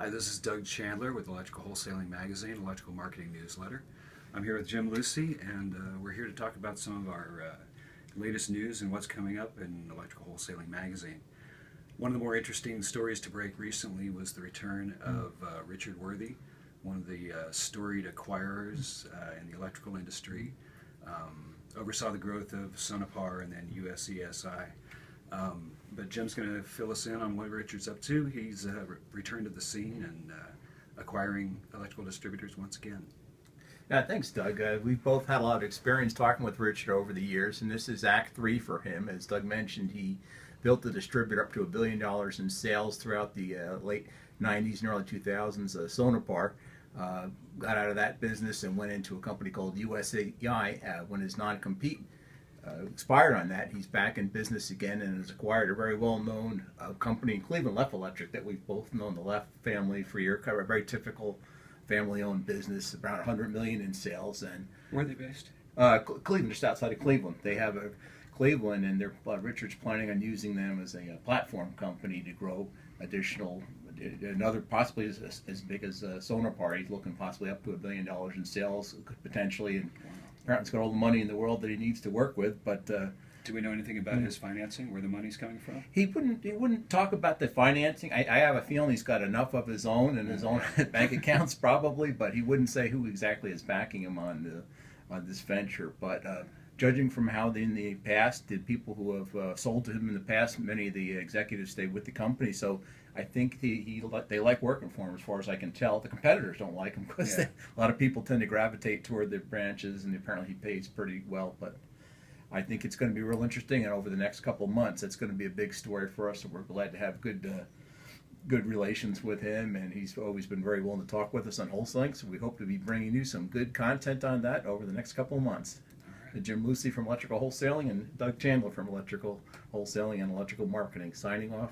Hi, this is Doug Chandler with Electrical Wholesaling Magazine, Electrical Marketing Newsletter. I'm here with Jim Lucy, and we're here to talk about some of our latest news and what's coming up in Electrical Wholesaling Magazine. One of the more interesting stories to break recently was the return of Richard Worthy, one of the storied acquirers in the electrical industry. Oversaw the growth of Sonepar and then USESI. But Jim's going to fill us in on what Richard's up to. He's returned to the scene and acquiring electrical distributors once again. Yeah, thanks, Doug. We've both had a lot of experience talking with Richard over the years, and this is Act 3 for him. As Doug mentioned, he built the distributor up to $1 billion in sales throughout the late 90s and early 2000s. Sonepar got out of that business and went into a company called USAI when his non-compete expired on that. He's back in business again and has acquired a very well-known company in Cleveland, Leff Electric, that we've both known the Leff family for years. A very typical family-owned business, around $100 million in sales. And where are they based? Cleveland, just outside of Cleveland. They have a Cleveland, and Richard's planning on using them as a platform company to grow additional, another possibly as big as Sonepar. He's looking possibly up to $1 billion in sales, potentially, and apparently he's got all the money in the world that he needs to work with. But do we know anything about his financing, where the money's coming from? He wouldn't talk about the financing. I have a feeling he's got enough of his own and his own bank accounts probably, but he wouldn't say who exactly is backing him on this venture. But judging from how in the past, the people who have sold to him in the past, many of the executives stayed with the company, so I think they like working for him, as far as I can tell. The competitors don't like him because a lot of people tend to gravitate toward their branches, and apparently he pays pretty well. But I think it's going to be real interesting, and over the next couple of months, it's going to be a big story for us, and we're glad to have good relations with him, and he's always been very willing to talk with us on wholesaling, so we hope to be bringing you some good content on that over the next couple of months. Jim Lucy from Electrical Wholesaling and Doug Chandler from Electrical Wholesaling and Electrical Marketing signing off.